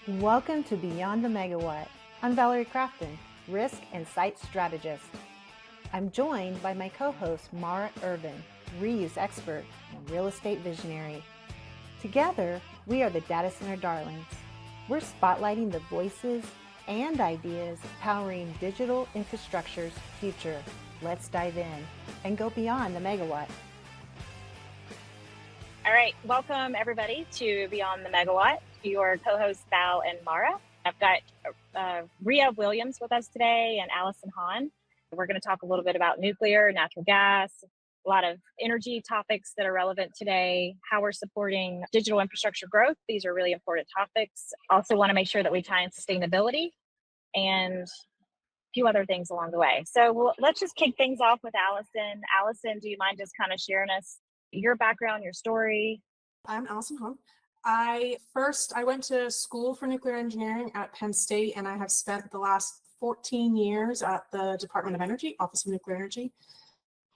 Welcome to Beyond the Megawatt. I'm Valerie Crafton, Risk and Site Strategist. I'm joined by my co-host, Mara Irvin, reuse expert and real estate visionary. Together, we are the Data Center Darlings. We're spotlighting the voices and ideas powering digital infrastructure's future. Let's dive in and go beyond the megawatt. All right, welcome everybody to Beyond the Megawatt. Your co-hosts Val and Mara. I've got Rhea Williams with us today and Alison Hahn. We're going to talk a little bit about nuclear, natural gas, a lot of energy topics that are relevant today, how we're supporting digital infrastructure growth. These are really important topics. Also want to make sure that we tie in sustainability and a few other things along the way. So let's just kick things off with Alison. Alison, do you mind just kind of sharing us your background, your story? I'm Alison Hahn. I went to school for nuclear engineering at Penn State, and I have spent the last 14 years at the Department of Energy, Office of Nuclear Energy,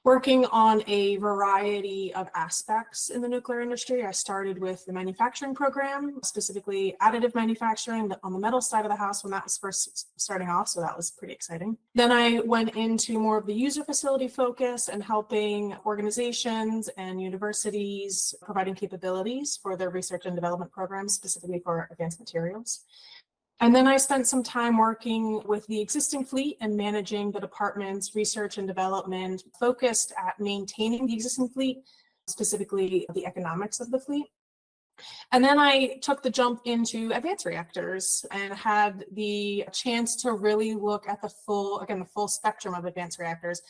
working on a variety of aspects in the nuclear industry. I started with the manufacturing program, specifically additive manufacturing on the metal side of the house when that was first starting off, so that was pretty exciting. Then I went into more of the user facility focus and helping organizations and universities providing capabilities for their research and development programs, specifically for advanced materials. And then I spent some time working with the existing fleet and managing the department's research and development focused at maintaining the existing fleet, specifically the economics of the fleet. And then I took the jump into advanced reactors and had the chance to really look at the full spectrum of advanced reactors,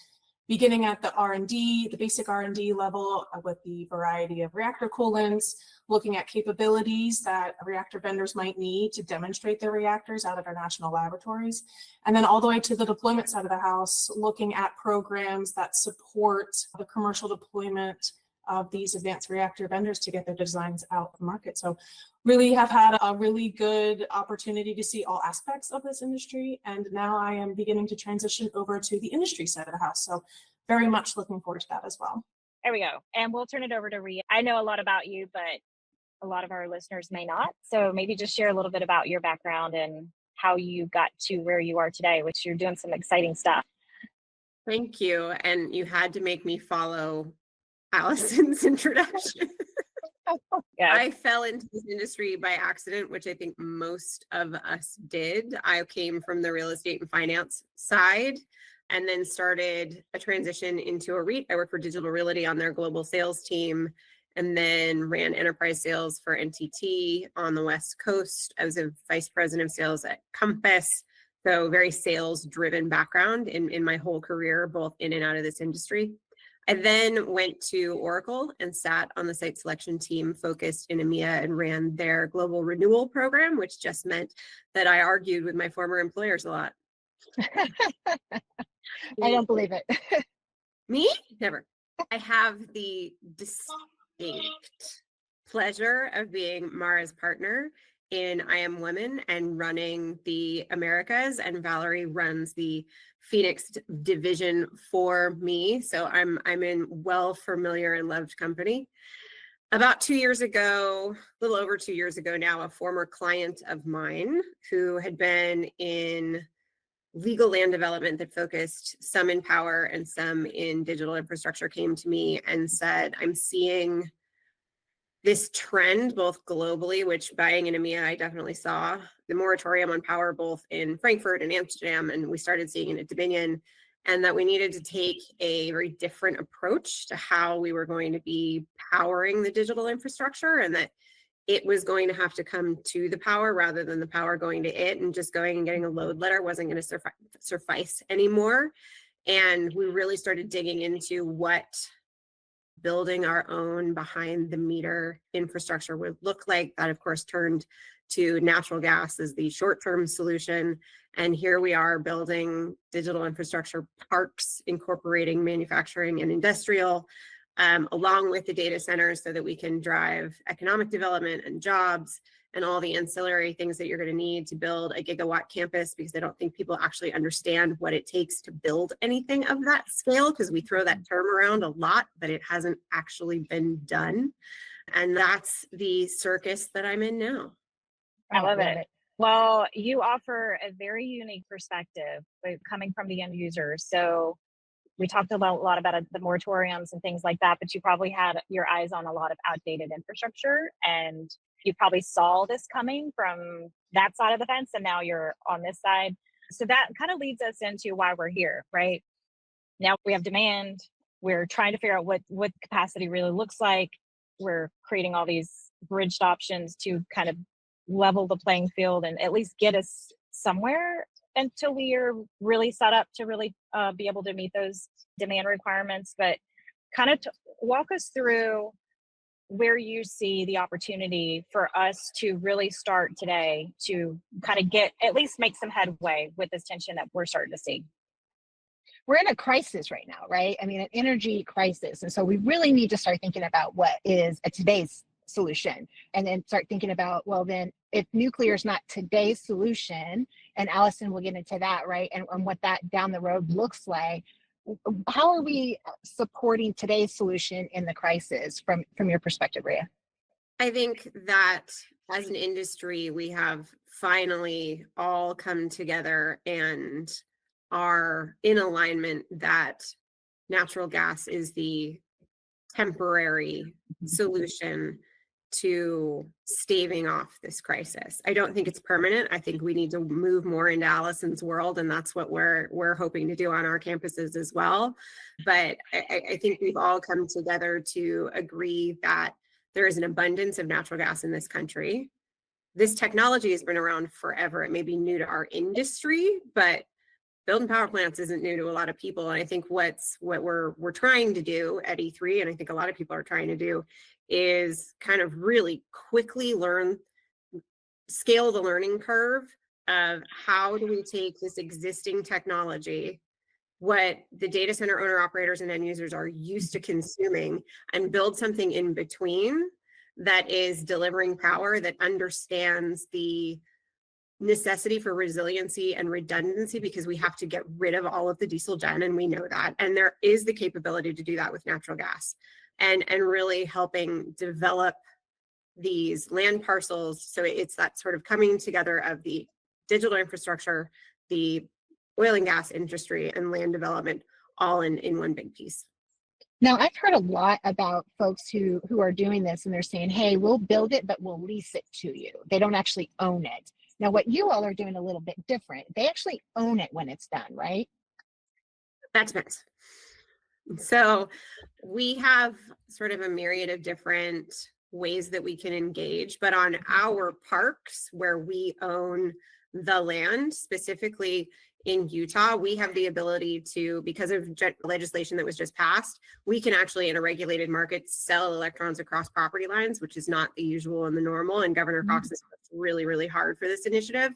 beginning at the R&D, the basic R&D level with the variety of reactor coolants, looking at capabilities that reactor vendors might need to demonstrate their reactors out of our national laboratories, and then all the way to the deployment side of the house, looking at programs that support the commercial deployment of these advanced reactor vendors to get their designs out of the market. So really have had a really good opportunity to see all aspects of this industry. And now I am beginning to transition over to the industry side of the house. So very much looking forward to that as well. There we go. And we'll turn it over to Rhea. I know a lot about you, but a lot of our listeners may not. So maybe just share a little bit about your background and how you got to where you are today, which you're doing some exciting stuff. Thank you. And you had to make me follow Alison's introduction. Yeah. I fell into this industry by accident, which I think most of us did. I came from the real estate and finance side and then started a transition into a REIT. I worked for Digital Realty on their global sales team and then ran enterprise sales for NTT on the West Coast. I was a vice president of sales at Compass. So very sales driven background in my whole career, both in and out of this industry. I then went to Oracle and sat on the site selection team focused in EMEA and ran their global renewal program, which just meant that I argued with my former employers a lot. I don't believe it. Me? Never. I have the distinct pleasure of being Mara's partner in I Am Women and running the Americas, and Valerie runs the Phoenix division for me. So I'm in well familiar and loved company. About 2 years ago, a little over 2 years ago now, a former client of mine who had been in legal land development that focused some in power and some in digital infrastructure came to me and said, I'm seeing this trend both globally, which buying in EMEA, I definitely saw the moratorium on power both in Frankfurt and Amsterdam, and we started seeing it at Dominion, and that we needed to take a very different approach to how we were going to be powering the digital infrastructure, and that it was going to have to come to the power rather than the power going to it, and just going and getting a load letter wasn't going to suffice anymore. And we really started digging into what building our own behind the meter infrastructure would look like. That of course turned to natural gas as the short-term solution. And here we are building digital infrastructure parks, incorporating manufacturing and industrial, along with the data centers so that we can drive economic development and jobs and all the ancillary things that you're going to need to build a gigawatt campus, because I don't think people actually understand what it takes to build anything of that scale, because we throw that term around a lot, but it hasn't actually been done. And that's the circus that I'm in now. I love it. Well, you offer a very unique perspective coming from the end user. So we talked about a lot about the moratoriums and things like that, but you probably had your eyes on a lot of outdated infrastructure, and you probably saw this coming from that side of the fence, and now you're on this side. So that kind of leads us into why we're here, right? Now we have demand. We're trying to figure out what capacity really looks like. We're creating all these bridged options to kind of level the playing field and at least get us somewhere until we are really set up to really be able to meet those demand requirements. But kind of walk us through where you see the opportunity for us to really start today to kind of get at least make some headway with this tension that we're starting to see. We're in a crisis right now, right? I mean, an energy crisis. And so we really need to start thinking about what is a today's solution, and then start thinking about, well, then if nuclear is not today's solution, and Alison will get into that, right? And what that down the road looks like, how are we supporting today's solution in the crisis from your perspective, Rhea? I think that as an industry, we have finally all come together and are in alignment that natural gas is the temporary solution to staving off this crisis. I don't think it's permanent. I think we need to move more into Alison's world, and that's what we're hoping to do on our campuses as well. But I think we've all come together to agree that there is an abundance of natural gas in this country. This technology has been around forever. It may be new to our industry, but building power plants isn't new to a lot of people. And I think what we're trying to do at E3, and I think a lot of people are trying to do, is kind of really quickly scale the learning curve of how do we take this existing technology, what the data center owner operators and end users are used to consuming, and build something in between that is delivering power that understands the necessity for resiliency and redundancy, because we have to get rid of all of the diesel gen, and we know that, and there is the capability to do that with natural gas, and really helping develop these land parcels. So it's that sort of coming together of the digital infrastructure, the oil and gas industry, and land development all in one big piece. Now, I've heard a lot about folks who are doing this, and they're saying, hey, we'll build it, but we'll lease it to you. They don't actually own it. Now, what you all are doing a little bit different. They actually own it when it's done, right? That depends. So we have sort of a myriad of different ways that we can engage, but on our parks where we own the land, specifically in Utah, we have the ability to, because of legislation that was just passed, we can actually in a regulated market sell electrons across property lines, which is not the usual and the normal. And Governor Cox has worked really, really hard for this initiative.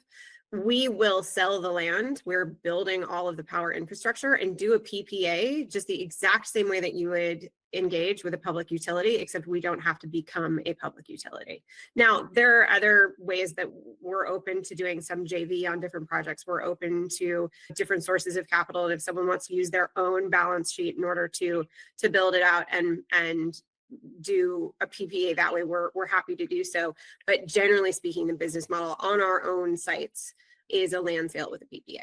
We will sell the land. We're building all of the power infrastructure and do a PPA just the exact same way that you would engage with a public utility, except we don't have to become a public utility. Now, there are other ways that we're open to doing some JV on different projects. We're open to different sources of capital. And if someone wants to use their own balance sheet in order to build it out and do a PPA that way, we're happy to do so. But generally speaking, the business model on our own sites is a land sale with a PPA.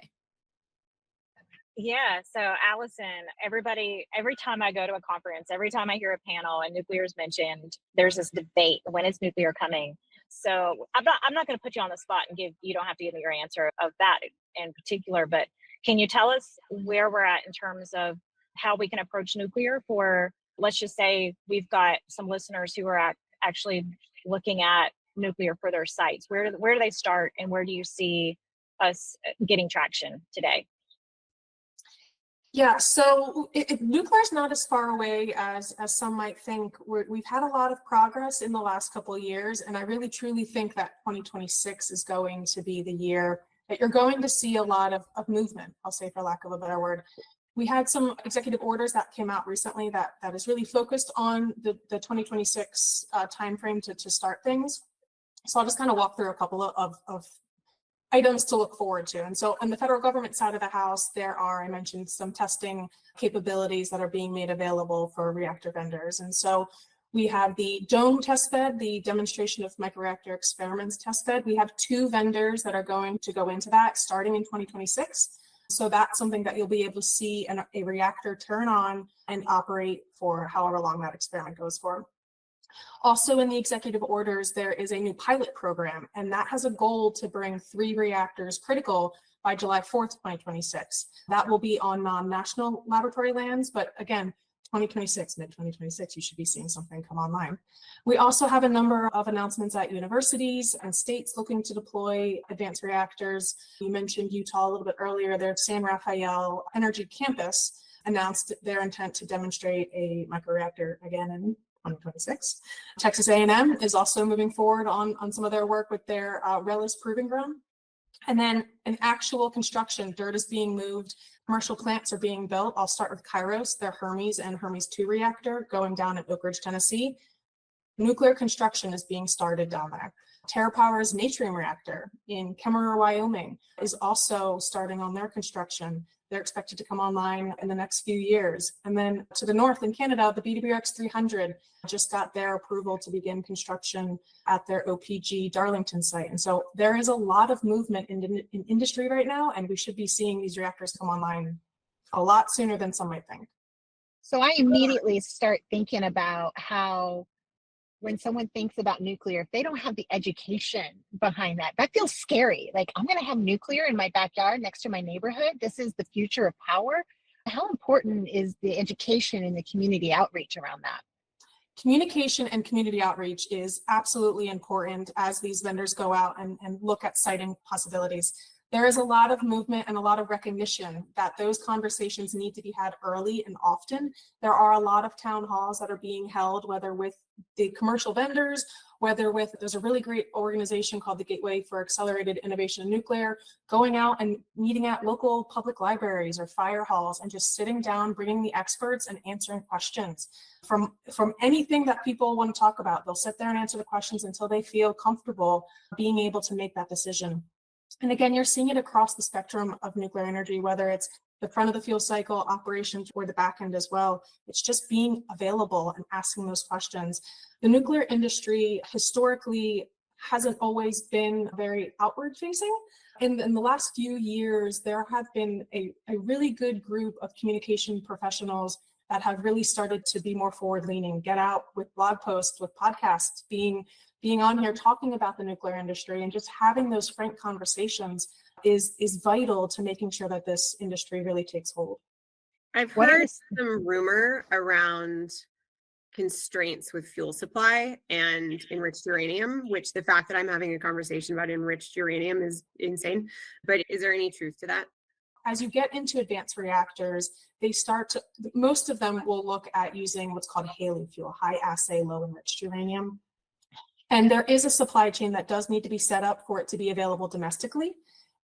Yeah. So Alison, everybody, every time I go to a conference, every time I hear a panel and nuclear is mentioned, there's this debate. When is nuclear coming? So I'm not going to put you on the spot and you don't have to give me your answer of that in particular, but can you tell us where we're at in terms of how we can approach nuclear for, let's just say we've got some listeners who are actually looking at nuclear for their sites. Where do they start, and where do you see us getting traction today? Yeah, so nuclear is not as far away as some might think. We've had a lot of progress in the last couple of years, and I really truly think that 2026 is going to be the year that you're going to see a lot of movement, I'll say, for lack of a better word. We had some executive orders that came out recently that is really focused on the 2026 timeframe to start things. So I'll just kind of walk through a couple of items to look forward to. And so on the federal government side of the house, there are, I mentioned, some testing capabilities that are being made available for reactor vendors. And so We have the DOME testbed, the demonstration of microreactor experiments testbed. We have 2 vendors that are going to go into that starting in 2026. So that's something that you'll be able to see a reactor turn on and operate for however long that experiment goes for. Also in the executive orders, there is a new pilot program, and that has a goal to bring 3 reactors critical by July 4th, 2026. That will be on non-national laboratory lands, but again, 2026, mid-2026, you should be seeing something come online. We also have a number of announcements at universities and states looking to deploy advanced reactors. You mentioned Utah a little bit earlier. Their San Rafael Energy Campus announced their intent to demonstrate a microreactor again in 2026. Texas A&M is also moving forward on some of their work with their RELIS Proving Ground. And then in actual construction, dirt is being moved, commercial plants are being built. I'll start with Kairos, their Hermes and Hermes 2 reactor going down in Oak Ridge, Tennessee. Nuclear construction is being started down there. TerraPower's Natrium reactor in Kemmerer, Wyoming is also starting on their construction. They're expected to come online in the next few years. And then to the north in Canada, the BWX 300 just got their approval to begin construction at their OPG Darlington site. And so there is a lot of movement in industry right now, and we should be seeing these reactors come online a lot sooner than some might think. So I immediately start thinking about how when someone thinks about nuclear, if they don't have the education behind that, that feels scary. Like, I'm going to have nuclear in my backyard next to my neighborhood. This is the future of power. How important is the education and the community outreach around that? Communication and community outreach is absolutely important as these vendors go out and look at siting possibilities. There is a lot of movement and a lot of recognition that those conversations need to be had early and often. There are a lot of town halls that are being held, whether with the commercial vendors, whether with, there's a really great organization called the Gateway for Accelerated Innovation in Nuclear, going out and meeting at local public libraries or fire halls and just sitting down, bringing the experts and answering questions from anything that people want to talk about. They'll sit there and answer the questions until they feel comfortable being able to make that decision. And again, you're seeing it across the spectrum of nuclear energy, whether it's the front of the fuel cycle operations or the back end as well. It's just being available and asking those questions. The nuclear industry historically hasn't always been very outward facing. In the last few years, there have been a really good group of communication professionals that have really started to be more forward leaning, get out with blog posts, with podcasts, being on here talking about the nuclear industry, and just having those frank conversations is vital to making sure that this industry really takes hold. I've heard some rumor around constraints with fuel supply and enriched uranium, which the fact that I'm having a conversation about enriched uranium is insane. But is there any truth to that? As you get into advanced reactors, most of them will look at using what's called HALEU fuel, high assay, low enriched uranium. And there is a supply chain that does need to be set up for it to be available domestically.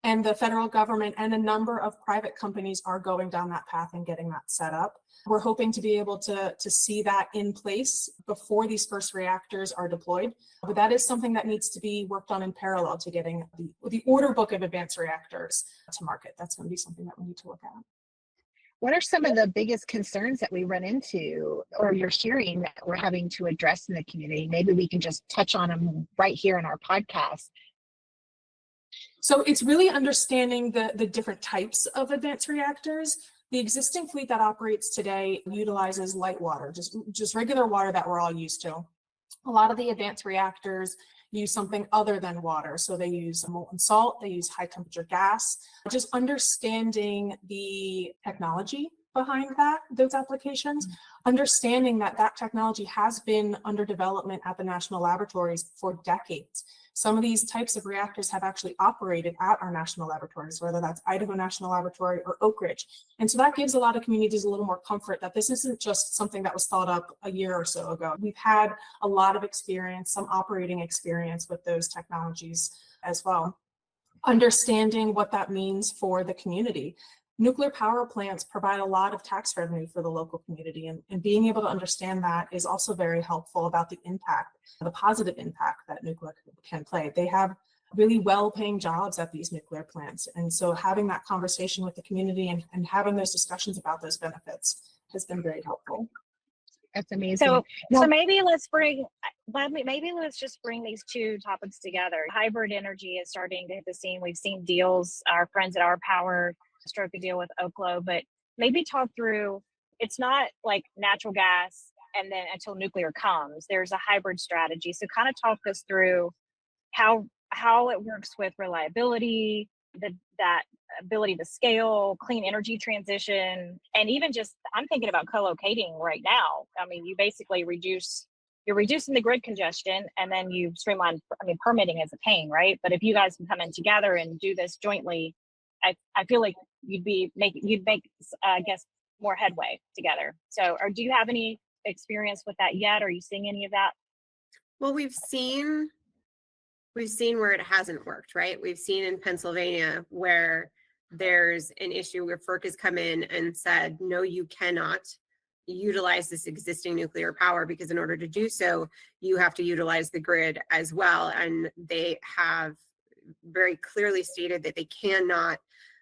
And the federal government and a number of private companies are going down that path and getting that set up. We're hoping to be able to see that in place before these first reactors are deployed. But that is something that needs to be worked on in parallel to getting the order book of advanced reactors to market. That's going to be something that we need to look at. What are some of the biggest concerns that we run into or you're hearing that we're having to address in the community? Maybe we can just touch on them right here in our podcast. So it's really understanding the different types of advanced reactors. The existing fleet that operates today utilizes light water, just regular water that we're all used to. A lot of the advanced reactors use something other than water. So they use molten salt, they use high temperature gas. Just understanding the technology behind those applications, understanding that technology has been under development at the national laboratories for decades. Some of these types of reactors have actually operated at our national laboratories, whether that's Idaho National Laboratory or Oak Ridge. And so that gives a lot of communities a little more comfort that this isn't just something that was thought up a year or so ago. We've had a lot of experience, some operating experience with those technologies as well. Understanding what that means for the community. Nuclear power plants provide a lot of tax revenue for the local community, and being able to understand that is also very helpful about the impact, the positive impact that nuclear can play. They have really well-paying jobs at these nuclear plants, and so having that conversation with the community and having those discussions about those benefits has been very helpful. That's amazing. So, Now, so maybe let's just bring these two topics together. Hybrid energy is starting to hit the scene. We've seen deals. Our friends at Our Power struck a deal with Oklo, but maybe talk through. It's not like natural gas and then until nuclear comes. There's a hybrid strategy. So, kind of talk us through how it works with reliability, that ability to scale, clean energy transition, and even just I'm thinking about co-locating right now. I mean, you basically you're reducing the grid congestion, and then you streamline. I mean, permitting is a pain, right? But if you guys can come in together and do this jointly, I feel like you'd make I guess more headway together. So, or do you have any experience with that yet? Are you seeing any of that? Well, we've seen where it hasn't worked, right? We've seen in Pennsylvania where there's an issue where FERC has come in and said, no, you cannot utilize this existing nuclear power because in order to do so, you have to utilize the grid as well. And they have very clearly stated that they cannot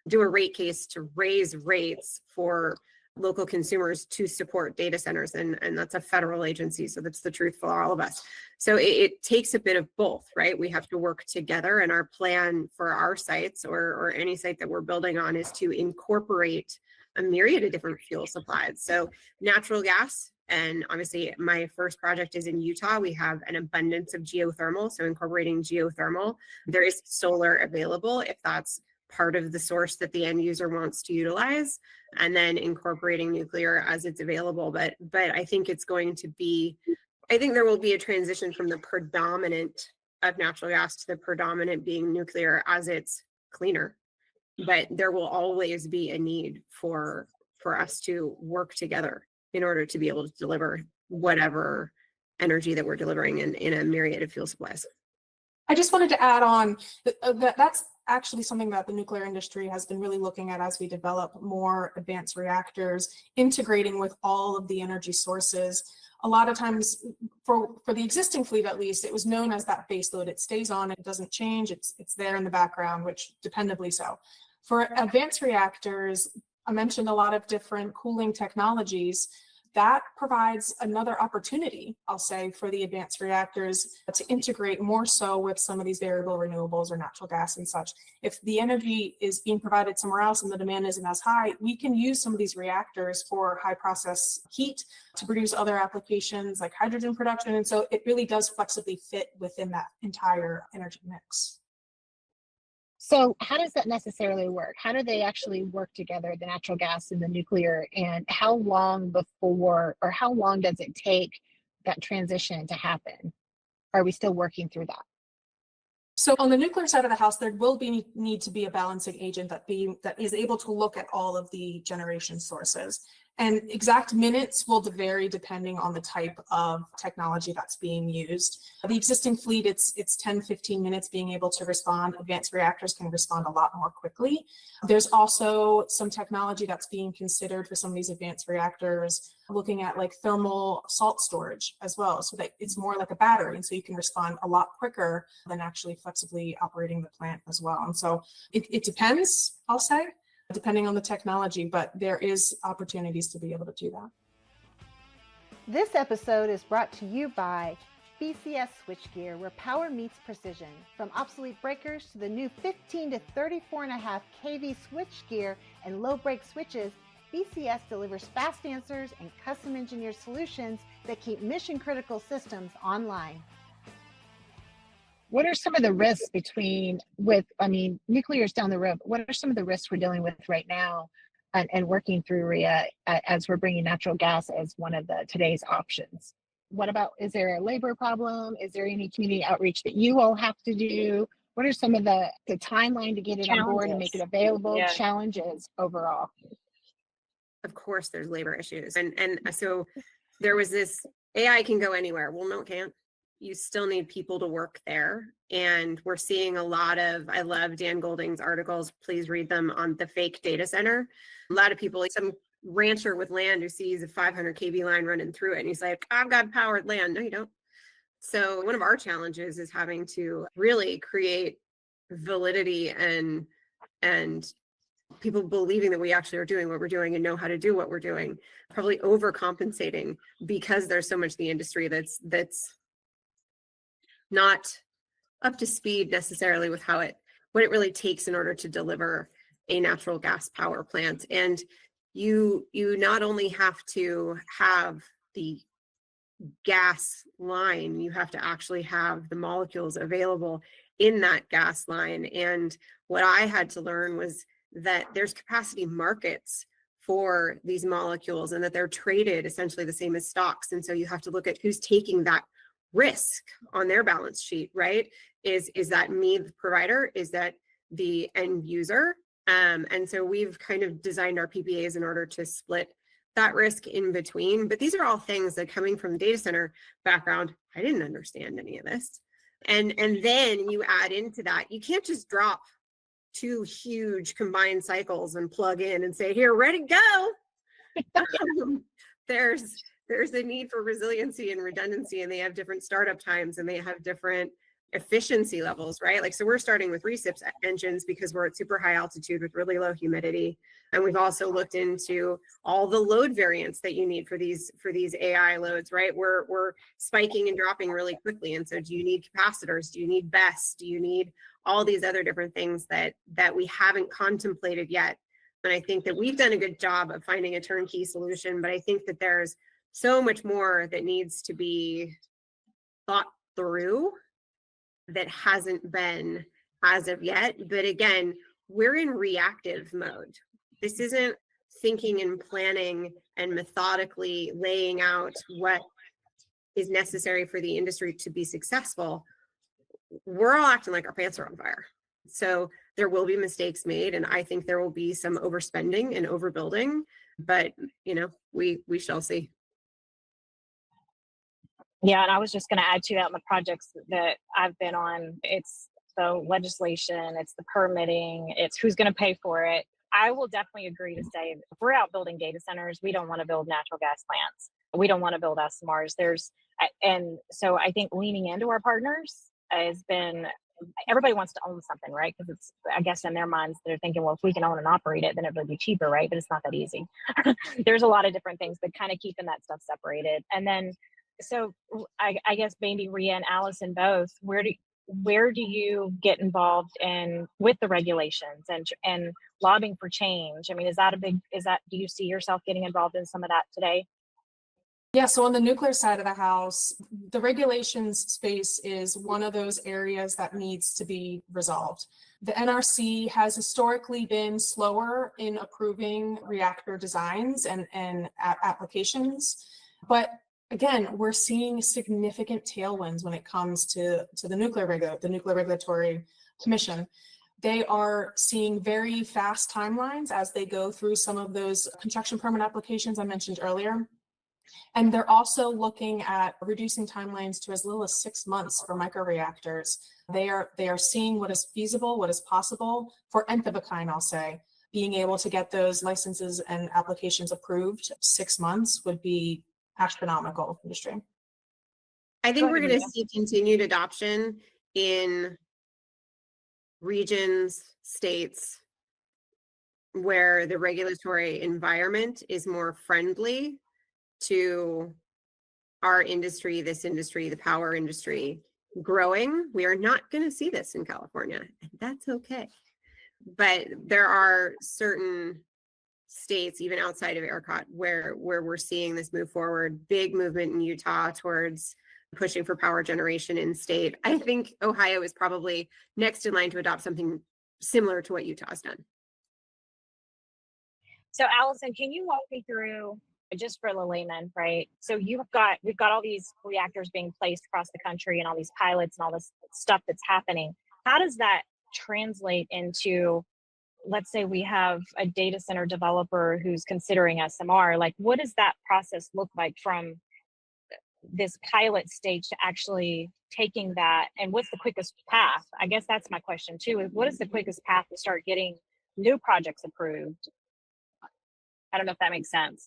do a rate case to raise rates for local consumers to support data centers. And that's a federal agency. So that's the truth for all of us. So it takes a bit of both, right? We have to work together, and our plan for our sites or any site that we're building on is to incorporate a myriad of different fuel supplies. So natural gas, and obviously my first project is in Utah. We have an abundance of geothermal. So incorporating geothermal, there is solar available if that's part of the source that the end user wants to utilize, and then incorporating nuclear as it's available. But I think there will be a transition from the predominant of natural gas to the predominant being nuclear as it's cleaner. But there will always be a need for us to work together in order to be able to deliver whatever energy that we're delivering in a myriad of fuel supplies. I just wanted to add on that's actually something that the nuclear industry has been really looking at as we develop more advanced reactors, integrating with all of the energy sources. A lot of times, for the existing fleet at least, it was known as that base load. It stays on, it doesn't change, it's there in the background, which dependably so. For advanced reactors, I mentioned a lot of different cooling technologies. That provides another opportunity, I'll say, for the advanced reactors to integrate more so with some of these variable renewables or natural gas and such. If the energy is being provided somewhere else and the demand isn't as high, we can use some of these reactors for high process heat to produce other applications like hydrogen production. And so it really does flexibly fit within that entire energy mix. so how does that necessarily work? How do they actually work together, the natural gas and the nuclear? And how long does it take that transition to happen? Are we still working through that? So on the nuclear side of the house, there will need to be a balancing agent that is able to look at all of the generation sources. And exact minutes will vary depending on the type of technology that's being used. The existing fleet, it's 10, 15 minutes being able to respond. Advanced reactors can respond a lot more quickly. There's also some technology that's being considered for some of these advanced reactors, looking at like thermal salt storage as well, so that it's more like a battery. And so you can respond a lot quicker than actually flexibly operating the plant as well. And so it depends, I'll say, depending on the technology, but there is opportunities to be able to do that. This episode is brought to you by BCS switchgear, where power meets precision. From obsolete breakers to the new 15 to 34.5 kV switchgear and low break switches, BCS delivers fast answers and custom engineered solutions that keep mission critical systems online. What are some of the risks nuclear is down the road, but what are some of the risks we're dealing with right now and working through Rhea as we're bringing natural gas as one of today's options? What about, is there a labor problem? Is there any community outreach that you all have to do? What are some of the timeline to get it on board and make it available? Yeah. Challenges overall? Of course, there's labor issues. And so there was this AI can go anywhere. Well, no, it can't. You still need people to work there. And we're seeing a lot of, I love Dan Golding's articles. Please read them on the fake data center. A lot of people, like some rancher with land who sees a 500 kV line running through it. And he's like, I've got powered land. No, you don't. So one of our challenges is having to really create validity and people believing that we actually are doing what we're doing and know how to do what we're doing, probably overcompensating because there's so much in the industry that's not up to speed necessarily with what it really takes in order to deliver a natural gas power plant. And you not only have to have the gas line, you have to actually have the molecules available in that gas line. And what I had to learn was that there's capacity markets for these molecules and that they're traded essentially the same as stocks. And so you have to look at who's taking that risk on their balance sheet, right? Is that me, the provider? Is that the end user? And so we've kind of designed our PPAs in order to split that risk in between. But these are all things that, coming from the data center background, I didn't understand any of this. And then you add into that, you can't just drop 2 huge combined cycles and plug in and say, here, ready, go. There's a need for resiliency and redundancy, and they have different startup times and they have different efficiency levels, right? Like, so we're starting with recips engines because we're at super high altitude with really low humidity. And we've also looked into all the load variants that you need for these AI loads, right? We're spiking and dropping really quickly. And so do you need capacitors? Do you need BESS? Do you need all these other different things that we haven't contemplated yet? And I think that we've done a good job of finding a turnkey solution, but I think that there's so much more that needs to be thought through that hasn't been as of yet. But again, we're in reactive mode. This isn't thinking and planning and methodically laying out what is necessary for the industry to be successful. We're all acting like our pants are on fire. So there will be mistakes made, and I think there will be some overspending and overbuilding, but we shall see. Yeah, and I was just going to add to that, on the projects that I've been on, it's the legislation, it's the permitting, it's who's going to pay for it. I will definitely agree to say, if we're out building data centers, we don't want to build natural gas plants. We don't want to build SMRs. And so I think leaning into our partners has been, everybody wants to own something, right? Because it's, I guess in their minds, they're thinking, well, if we can own and operate it, then it would be cheaper, right? But it's not that easy. There's a lot of different things, but kind of keeping that stuff separated. And then, so I guess maybe Rhea and Alison both, where do you get involved with the regulations and lobbying for change? I mean, do you see yourself getting involved in some of that today? Yeah, so on the nuclear side of the house, the regulations space is one of those areas that needs to be resolved. The NRC has historically been slower in approving reactor designs and applications, but again, we're seeing significant tailwinds when it comes to the Nuclear Regulatory Commission. They are seeing very fast timelines as they go through some of those construction permit applications I mentioned earlier. And they're also looking at reducing timelines to as little as 6 months for microreactors. They are seeing what is feasible, what is possible for nth of a kind, I'll say. Being able to get those licenses and applications approved 6 months would be astronomical industry. I think we're going to see continued adoption in regions, states where the regulatory environment is more friendly to our industry, this industry, the power industry growing. We are not going to see this in California, and that's okay. But there are certain states, even outside of ERCOT, where we're seeing this move forward. Big movement in Utah towards pushing for power generation in state. I think Ohio is probably next in line to adopt something similar to what Utah's done. So Alison, can you walk me through, just for the layman, right? So we've got all these reactors being placed across the country and all these pilots and all this stuff that's happening. How does that translate into, let's say we have a data center developer who's considering SMR, like what does that process look like from this pilot stage to actually taking that, and what's the quickest path? I guess that's my question too, is what is the quickest path to start getting new projects approved? I don't know if that makes sense.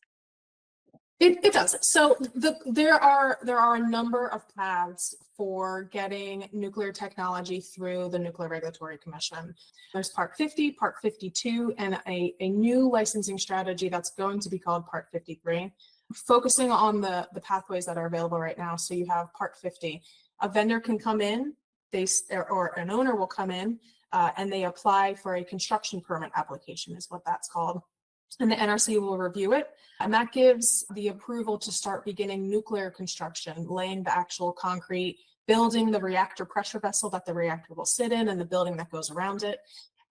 It does. So there are a number of paths for getting nuclear technology through the Nuclear Regulatory Commission. There's Part 50, Part 52, and a new licensing strategy that's going to be called Part 53, focusing on the pathways that are available right now. So you have Part 50. A vendor can come in, or an owner will come in, and they apply for a construction permit application, is what that's called. And the NRC will review it. And that gives the approval to start beginning nuclear construction, laying the actual concrete, building the reactor pressure vessel that the reactor will sit in and the building that goes around it.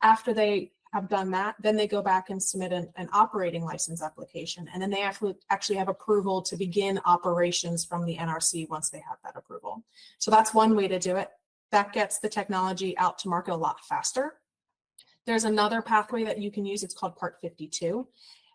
After they have done that, then they go back and submit an operating license application. And then they actually have approval to begin operations from the NRC once they have that approval. So that's one way to do it. That gets the technology out to market a lot faster. There's another pathway that you can use. It's called Part 52,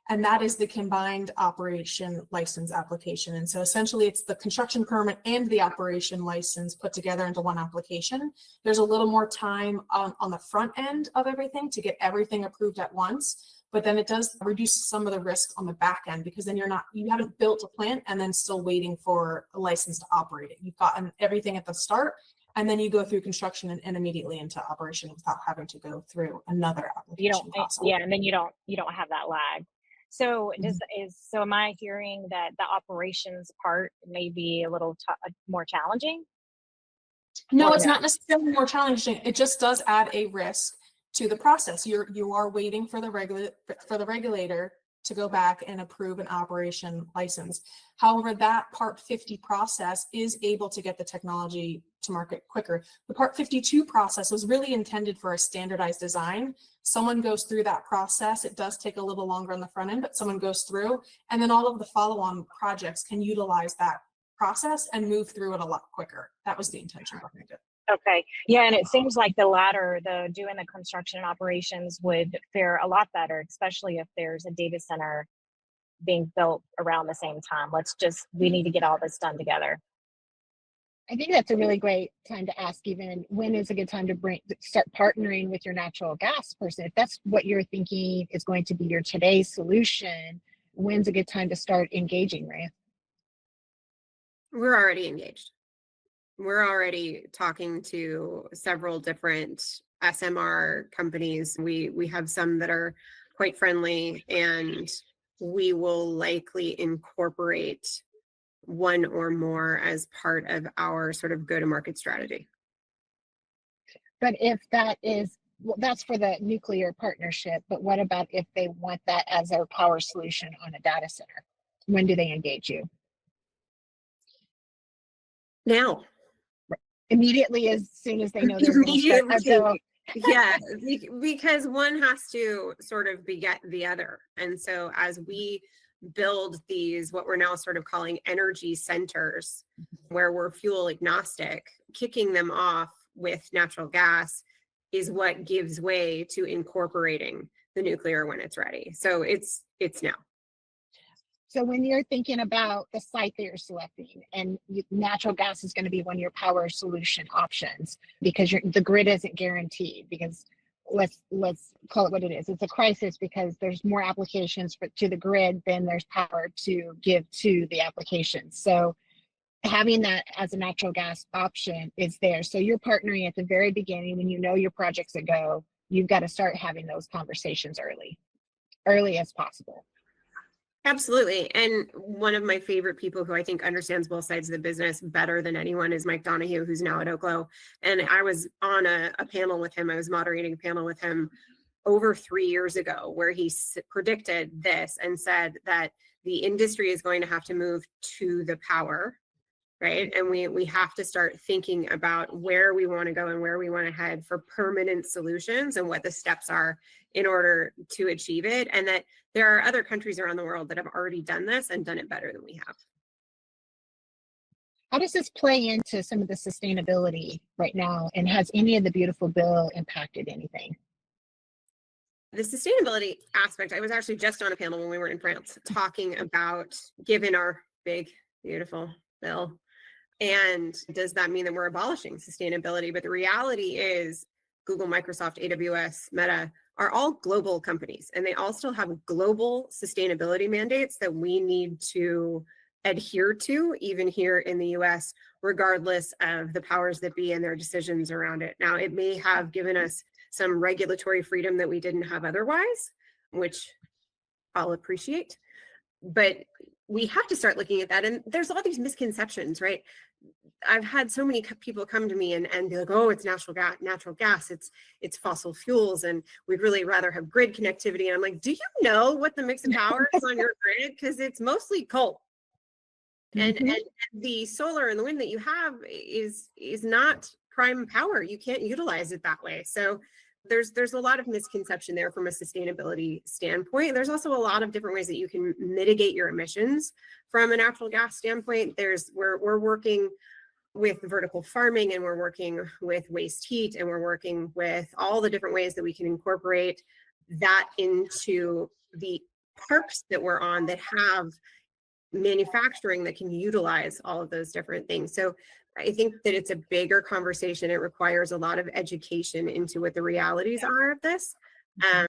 and that is the combined operation license application. And so essentially it's the construction permit and the operation license put together into one application. There's a little more time on the front end of everything to get everything approved at once, but then it does reduce some of the risk on the back end, because then you haven't built a plant and then still waiting for a license to operate it. You've gotten everything at the start, and then you go through construction and immediately into operation without having to go through another application process. Yeah, and then you don't have that lag. So so am I hearing that the operations part may be a little more challenging? No, it's not necessarily more challenging. It just does add a risk to the process. You are waiting for the regulator to go back and approve an operation license. However, that Part 50 process is able to get the technology to market quicker. The Part 52 process was really intended for a standardized design. Someone goes through that process. It does take a little longer on the front end, but someone goes through, and then all of the follow-on projects can utilize that process and move through it a lot quicker. That was the intention behind it. Okay. Yeah, and it seems like the latter, the doing the construction and operations, would fare a lot better, especially if there's a data center being built around the same time. We need to get all this done together. I think that's a really great time to ask, even when is a good time to start partnering with your natural gas person. If that's what you're thinking is going to be your today's solution, when's a good time to start engaging, Rhea? We're already engaged. We're already talking to several different SMR companies. We have some that are quite friendly, and we will likely incorporate one or more as part of our sort of go-to-market strategy. But if that is, well, that's for the nuclear partnership, but what about if they want that as their power solution on a data center? When do they engage you? Now. Immediately, as soon as they know they're going to start. Yeah, because one has to sort of beget the other. And so as we build these, what we're now sort of calling energy centers, where we're fuel agnostic, kicking them off with natural gas is what gives way to incorporating the nuclear when it's ready. So it's now. So when you're thinking about the site that you're selecting, and natural gas is going to be one of your power solution options, because the grid isn't guaranteed, because let's call it what it is. It's a crisis because there's more applications to the grid than there's power to give to the application. So having that as a natural gas option is there. So you're partnering at the very beginning when you know your project's a go. You've got to start having those conversations early as possible. Absolutely. And one of my favorite people who I think understands both sides of the business better than anyone is Mike Donahue, who's now at Oklo. And I was on a panel with him. I was moderating a panel with him over 3 years ago, where he predicted this and said that the industry is going to have to move to the power, right? And we have to start thinking about where we want to go and where we want to head for permanent solutions and what the steps are in order to achieve it. And that there are other countries around the world that have already done this and done it better than we have. How does this play into some of the sustainability right now? And has any of the beautiful bill impacted anything? The sustainability aspect, I was actually just on a panel when we were in France talking about, given our big, beautiful bill, and does that mean that we're abolishing sustainability? But the reality is Google, Microsoft, AWS, Meta, are all global companies, and they all still have global sustainability mandates that we need to adhere to, even here in the US, regardless of the powers that be and their decisions around it. Now, it may have given us some regulatory freedom that we didn't have otherwise, which I'll appreciate, but we have to start looking at that. And there's all these misconceptions, right? I've had so many people come to me and be like, oh, it's natural gas, it's fossil fuels, and we'd really rather have grid connectivity. And I'm like, do you know what the mix of power is on your grid? Because it's mostly coal. And the solar and the wind that you have is not prime power. You can't utilize it that way. So there's a lot of misconception there from a sustainability standpoint. There's also a lot of different ways that you can mitigate your emissions from a natural gas standpoint. We're working with vertical farming, and we're working with waste heat, and we're working with all the different ways that we can incorporate that into the parks that we're on that have manufacturing that can utilize all of those different things. So I think that it's a bigger conversation. It requires a lot of education into what the realities are of this.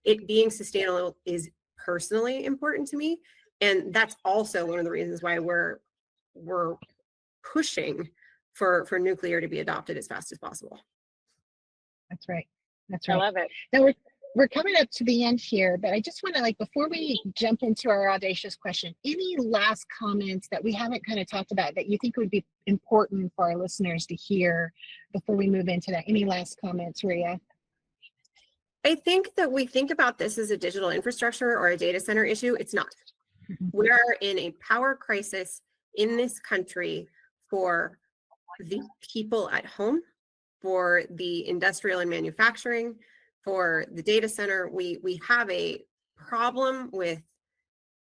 It being sustainable is personally important to me. And that's also one of the reasons why we're pushing for nuclear to be adopted as fast as possible. That's right. That's right. I love it. Now we're coming up to the end here, but I just want to, before we jump into our audacious question, any last comments that we haven't kind of talked about that you think would be important for our listeners to hear before we move into that? Any last comments, Rhea? I think that we think about this as a digital infrastructure or a data center issue. It's not. We are in a power crisis in this country for the people at home, for the industrial and manufacturing, for the data center. We have a problem with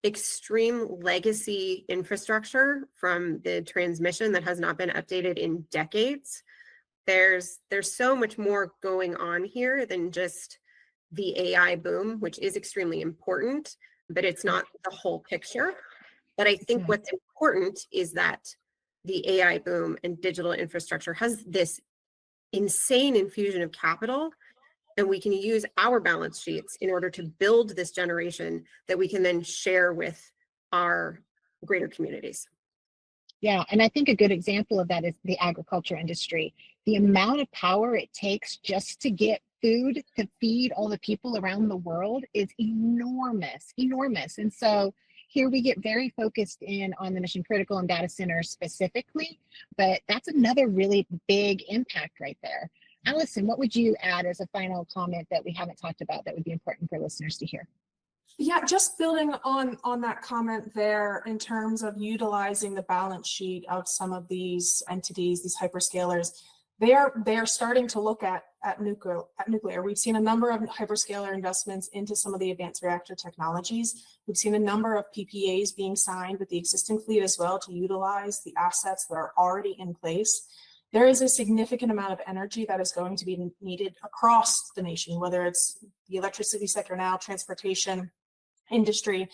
extreme legacy infrastructure from the transmission that has not been updated in decades. There's so much more going on here than just the AI boom, which is extremely important, but it's not the whole picture. But I think what's important is that the AI boom and digital infrastructure has this insane infusion of capital, and we can use our balance sheets in order to build this generation that we can then share with our greater communities. Yeah, and I think a good example of that is the agriculture industry. The amount of power it takes just to get food to feed all the people around the world is enormous, enormous. And so here we get very focused in on the mission critical and data centers specifically, but that's another really big impact right there. Alison, what would you add as a final comment that we haven't talked about that would be important for listeners to hear? Yeah, just building on that comment there in terms of utilizing the balance sheet of some of these entities, these hyperscalers, they are starting to look at nuclear. We've seen a number of hyperscaler investments into some of the advanced reactor technologies. We've seen a number of PPAs being signed with the existing fleet as well to utilize the assets that are already in place. There is a significant amount of energy that is going to be needed across the nation, whether it's the electricity sector now, transportation, industry.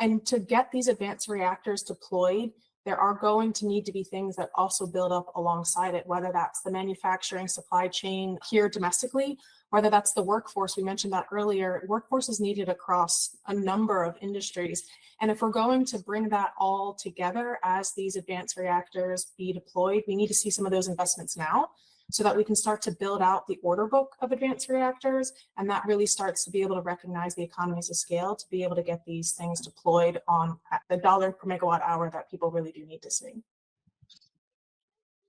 And to get these advanced reactors deployed, there are going to need to be things that also build up alongside it, whether that's the manufacturing supply chain here domestically, whether that's the workforce. We mentioned that earlier. Workforce is needed across a number of industries. And if we're going to bring that all together as these advanced reactors be deployed, we need to see some of those investments now so that we can start to build out the order book of advanced reactors. And that really starts to be able to recognize the economies of scale to be able to get these things deployed on the dollar per megawatt hour that people really do need to see.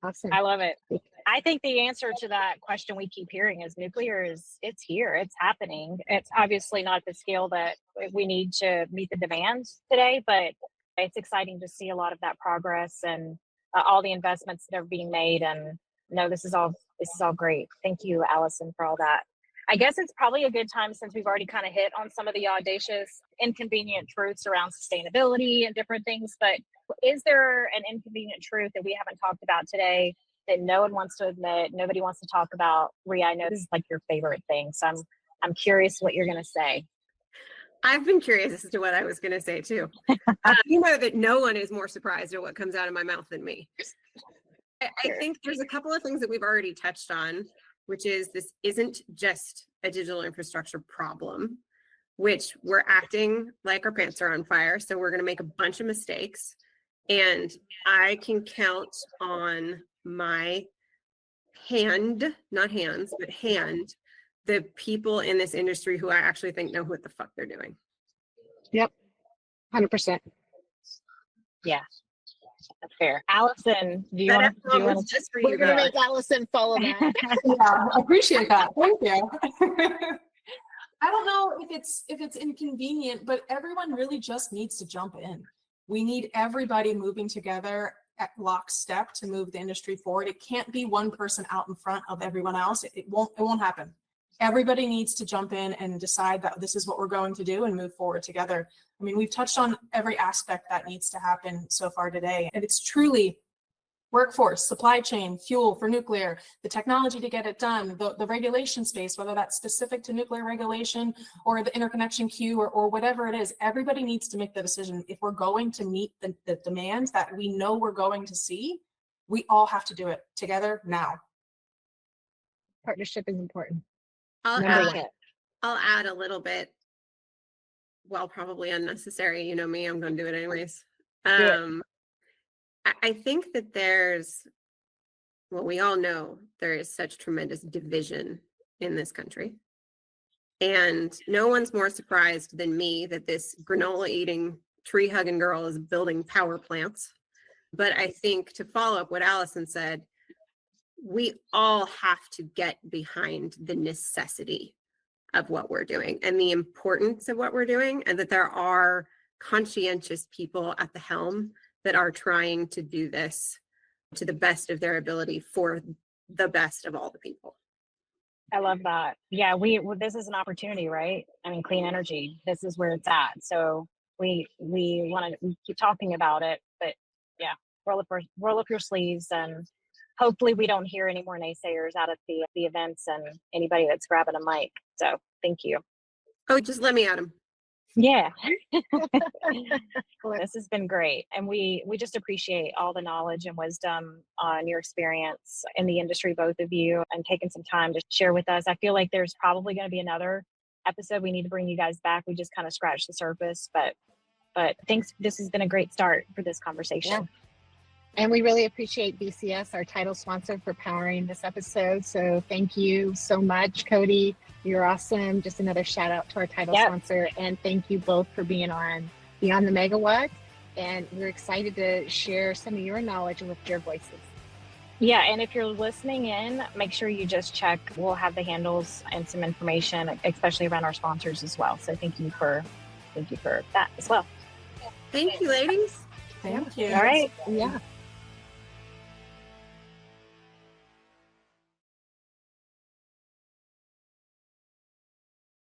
Awesome. I love it. I think the answer to that question we keep hearing is nuclear it's here, it's happening. It's obviously not the scale that we need to meet the demands today, but it's exciting to see a lot of that progress and all the investments that are being made. And no, this is all great. Thank you, Alison, for all that. I guess it's probably a good time, since we've already kind of hit on some of the audacious, inconvenient truths around sustainability and different things, but is there an inconvenient truth that we haven't talked about today that no one wants to admit, nobody wants to talk about? Rhea, I know this is like your favorite thing, so I'm curious what you're going to say. I've been curious as to what I was going to say too. You know that no one is more surprised at what comes out of my mouth than me. I think there's a couple of things that we've already touched on. which is this isn't just a digital infrastructure problem, which we're acting like our pants are on fire. So we're going to make a bunch of mistakes. And I can count on my hand, not hands, but hand, the people in this industry who I actually think know what the fuck they're doing. Yep. 100%. Yeah, that's fair. Allison, do you That want F-bomb to? was just for We're you going to guys. make Allison follow that. Yeah, I appreciate that. Thank you. I don't know if it's inconvenient, but everyone really just needs to jump in. We need everybody moving together at lockstep to move the industry forward. It can't be one person out in front of everyone else. It won't happen. Everybody needs to jump in and decide that this is what we're going to do and move forward together. I mean, we've touched on every aspect that needs to happen so far today, and it's truly workforce, supply chain, fuel for nuclear, the technology to get it done, the regulation space, whether that's specific to nuclear regulation or the interconnection queue or whatever it is. Everybody needs to make the decision. If we're going to meet the demands that we know we're going to see, we all have to do it together now. Partnership is important. I'll Number one. add a little bit, well, probably unnecessary. You know me, I'm going to do it anyways. I think that we all know there is such tremendous division in this country. And no one's more surprised than me that this granola eating, tree hugging girl is building power plants. But I think, to follow up what Allison said, we all have to get behind the necessity of what we're doing and the importance of what we're doing, and that there are conscientious people at the helm that are trying to do this to the best of their ability for the best of all the people. I love that. Yeah, this is an opportunity, right? I mean, clean energy, this is where it's at. So we want to keep talking about it, but yeah, roll up your sleeves, and hopefully we don't hear any more naysayers out at the events and anybody that's grabbing a mic. So thank you. Oh, just let me at him. Yeah. This has been great. And we just appreciate all the knowledge and wisdom on your experience in the industry, both of you, and taking some time to share with us. I feel like there's probably going to be another episode. We need to bring you guys back. We just kind of scratched the surface, but thanks. This has been a great start for this conversation. Yeah. And we really appreciate BCS, our title sponsor, for powering this episode. So thank you so much, Cody. You're awesome. Just another shout out to our title sponsor. And thank you both for being on Beyond the Megawatt. And we're excited to share some of your knowledge and lift your voices. Yeah, and if you're listening in, make sure you just check. We'll have the handles and some information, especially around our sponsors as well. So thank you for that as well. Thank you, ladies. Thank you. All right. Yeah.